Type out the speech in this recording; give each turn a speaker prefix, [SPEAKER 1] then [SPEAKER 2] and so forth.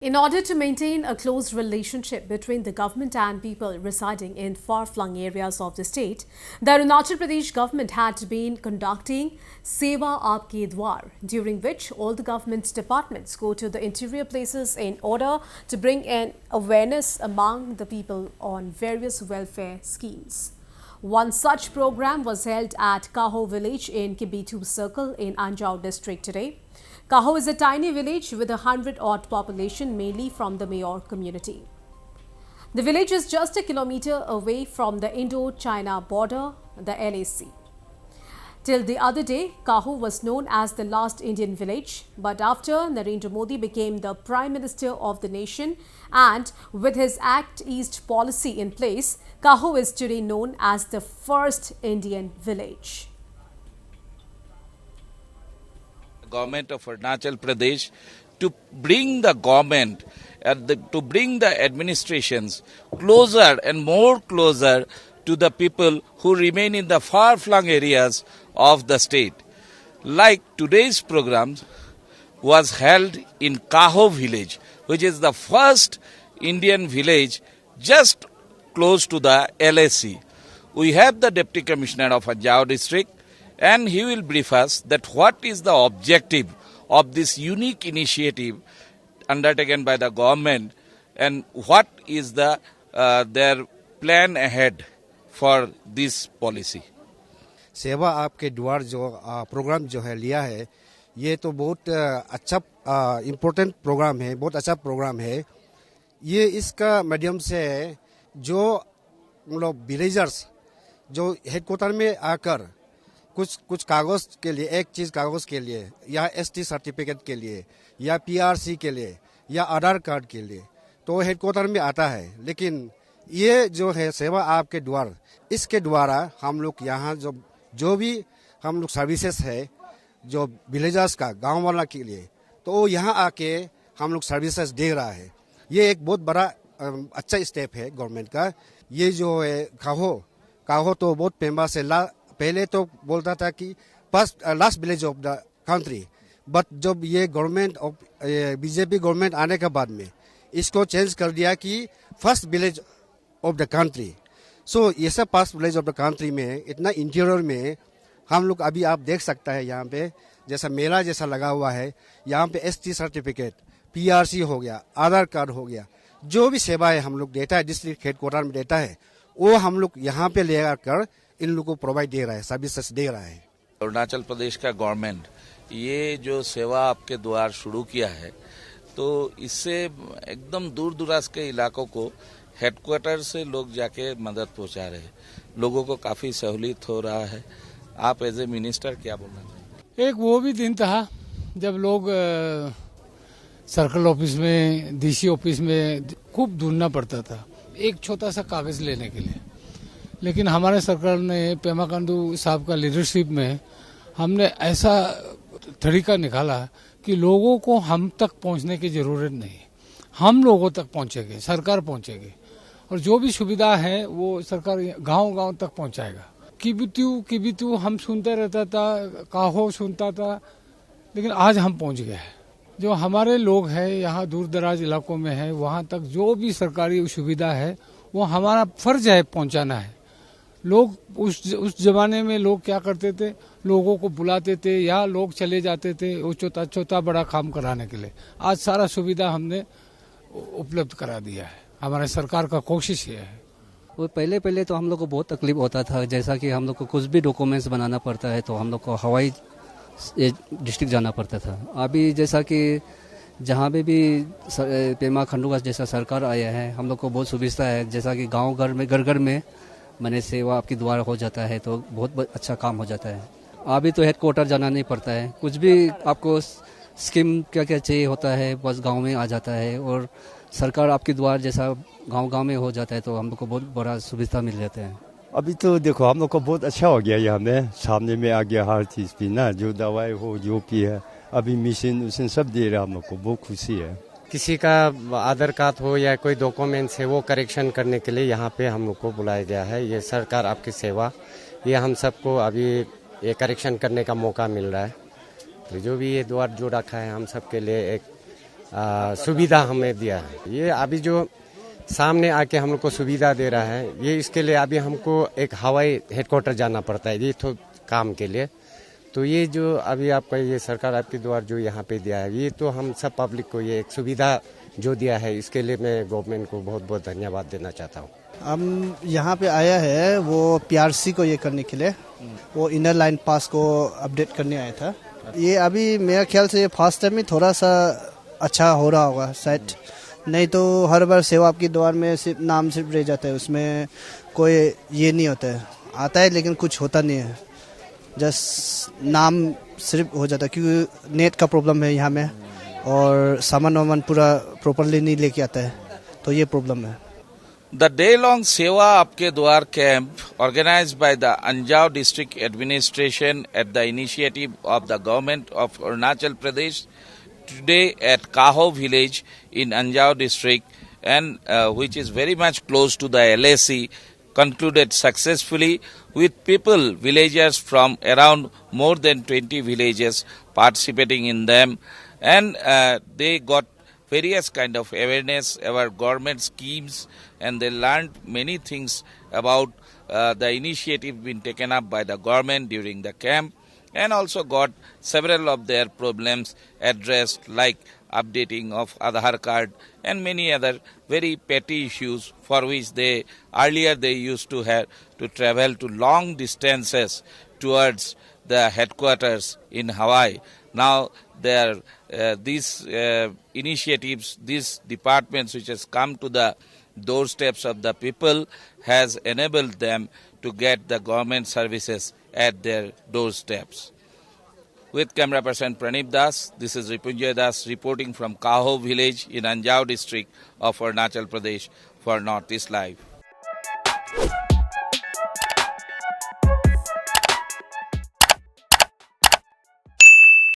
[SPEAKER 1] In order to maintain a close relationship between the government and people residing in far-flung areas of the state, the Arunachal Pradesh government had been conducting Seva Aapke Dwar, during which all the government departments go to the interior places in order to bring in awareness among the people on various welfare schemes. One such program was held at Kaho village in Kibitu Circle in Anjao district today. Kaho is a tiny village with 100-odd population, mainly from the Mayor community. The village is just a kilometer away from the Indo-China border, the LAC. Till the other day, Kaho was known as the last Indian village, but after Narendra Modi became the Prime Minister of the nation and with his Act East policy in place, Kaho is today known as the first Indian village.
[SPEAKER 2] Government of Arunachal Pradesh to bring the government to bring the administrations closer and more closer to the people who remain in the far-flung areas of the state. Like today's program was held in Kaho village, which is the first Indian village just close to the LAC. We have the Deputy Commissioner of Anjao district, and he will brief us that what is the objective of this unique initiative undertaken by the government and what is the their plan ahead for this policy.
[SPEAKER 3] सेवा आपके द्वार जो programme जो है लिया है, ये तो बहुत अच्छा इम्पोर्टेंट प्रोग्राम है, बहुत अच्छा प्रोग्राम है। ये इसका माध्यम से जो मतलब विलेजर्स जो हेडक्वार्टर में आकर कुछ कागज के लिए, एक चीज कागज के लिए या एसटी सर्टिफिकेट के लिए या पीआरसी के लिए या आधार कार्ड के लिए तो हेडक्वार्टर में आता है। लेकिन ये जो है सेवा आपके द्वार, इसके द्वारा हम लोग यहाँ जो भी हम लोग सर्विसेज है जो विलेजर्स का गांव वाला के लिए, तो यहाँ आके हम लोग सर्विसेज दे रहा है। ये एक बहुत बड़ा अच्छा स्टेप है गवर्नमेंट का। ये जो है काहो तो बहुत फेमस है। पहले तो बोलता था कि first last village of the country, but जब ये गवर्नमेंट ऑफ बीजेपी गवर्नमेंट आने के बाद में इसको चेंज कर दिया कि first village of the country. So ये सब first village of the country में इतना इंटीरियर में हम लोग अभी आप देख सकता है यहाँ पे जैसा मेला जैसा लगा हुआ है। यहाँ पे एसटी सर्टिफिकेट, पीआरसी हो गया, आधार कार्ड हो गया, जो भी सेवाएं हम लोग देता है डिस्ट्रिक्ट हेडक्वार्टर में देता है, वो हम लोग यहाँ पे ले आकर इन लोगों को प्रोवाइड दे रहा है, सर्विसेज दे रहा है।
[SPEAKER 2] अरुणाचल प्रदेश का गवर्नमेंट ये जो सेवा आपके द्वार शुरू किया है, तो इससे एकदम दूर दराज के इलाकों को हेडक्वार्टर से लोग जाके मदद पहुंचा रहे हैं, लोगों को काफी सहूलियत हो रहा है। आप एज ए मिनिस्टर क्या बोलना चाहिए?
[SPEAKER 4] एक वो भी दिन था जब लोग सर्कल ऑफिस में, डीसी ऑफिस में खूब ढूंढना पड़ता था एक छोटा सा कागज लेने के लिए, लेकिन हमारे सरकार ने पेमा खांडू साहब का लीडरशिप में हमने ऐसा तरीका निकाला कि लोगों को हम तक पहुंचने की जरूरत नहीं, हम लोगों तक पहुंचेंगे, सरकार पहुंचेगी और जो भी सुविधा है वो सरकार गांव-गांव तक पहुंचाएगा। किबितू हम सुनते रहता था, काहो सुनता था, लेकिन आज हम पहुंच गए हैं। जो हमारे लोग हैं यहाँ दूर दराज इलाकों में है, वहां तक जो भी सरकारी सुविधा है वो हमारा फर्ज है पहुंचाना है। लोग उस जमाने में लोग क्या करते थे, लोगों को बुलाते थे या लोग चले जाते थे वो छोटा बड़ा काम कराने के लिए। आज सारा सुविधा हमने उपलब्ध करा दिया है, हमारे सरकार का कोशिश ये है।
[SPEAKER 5] वो पहले तो हम लोग को बहुत तकलीफ होता था, जैसा कि हम लोग को कुछ भी डॉक्यूमेंट्स बनाना पड़ता है तो हम लोग को हवाई डिस्ट्रिक्ट जाना पड़ता था। अभी जैसा कि जहाँ पे भी पेमा खांडू का जैसा सरकार आया है, हम लोग को बहुत सुविधा है, जैसा कि गाँव घर में मैंने सेवा आपके द्वारा हो जाता है तो बहुत अच्छा काम हो जाता है। अभी तो हेडक्वार्टर जाना नहीं पड़ता है, कुछ भी आपको स्कीम क्या चाहिए होता है बस गांव में आ जाता है और सरकार आपके द्वारा जैसा गांव में हो जाता है तो हम लोग को बहुत बड़ा सुविधा मिल जाता है।
[SPEAKER 6] अभी तो देखो हम लोग को बहुत अच्छा हो गया, यहाँ में सामने में आ गया हर चीज़ भी ना, जो दवाई हो जो भी है अभी मशीन सब दे रहा, हम लोग को बहुत खुशी है।
[SPEAKER 7] किसी का आधार कार्ड हो या कोई डॉक्यूमेंट्स है वो करेक्शन करने के लिए यहाँ पे हम लोग को बुलाया गया है। ये सरकार आपकी सेवा, ये हम सबको अभी ये करेक्शन करने का मौका मिल रहा है। तो जो भी ये द्वार जो रखा है हम सब के लिए एक सुविधा हमें दिया है। ये अभी जो सामने आके हम लोग को सुविधा दे रहा है, ये इसके लिए अभी हमको एक हवाई हेडक्वार्टर जाना पड़ता है ये तो काम के लिए। तो ये जो अभी आपका ये सरकार आपके द्वारा जो यहाँ पे दिया है, ये तो हम सब पब्लिक को ये एक सुविधा जो दिया है, इसके लिए मैं गवर्नमेंट को बहुत बहुत धन्यवाद देना चाहता हूँ।
[SPEAKER 8] हम यहाँ पे आया है वो पीआरसी को ये करने के लिए, वो इनर लाइन पास को अपडेट करने आया था। ये अभी मेरा ख्याल से फर्स्ट टाइम में थोड़ा सा अच्छा हो रहा होगा शायद, नहीं तो हर बार सेवा आपकी द्वार में सिर्फ नाम सिर्फ रह जाता है, उसमें कोई ये नहीं होता है, आता है लेकिन कुछ होता नहीं है, जस्ट नाम सिर्फ हो जाता है क्योंकि नेट का प्रॉब्लम है यहाँ में और सामान वामान पूरा प्रॉपरली नहीं लेके आता है, तो ये प्रॉब्लम है।
[SPEAKER 2] The day-long Seva Aapke Dwar camp organized by the Anjao District Administration at the initiative of the government of Arunachal Pradesh today at Kaho village in Anjao district and which is very much close to the LAC concluded successfully with people, villagers from around more than 20 villages participating in them, and they got various kind of awareness about government schemes, and they learned many things about the initiative being taken up by the government during the camp, and also got several of their problems addressed, like updating of Aadhaar card and many other very petty issues for which they earlier they used to have to travel to long distances towards the headquarters in Hawaii. Now these initiatives, these departments which has come to the doorsteps of the people has enabled them to get the government services at their doorsteps. With camera person Pranip Das, this is Ripunjay Das reporting from Kaho village in Anjao district of Arunachal Pradesh for Northeast Live.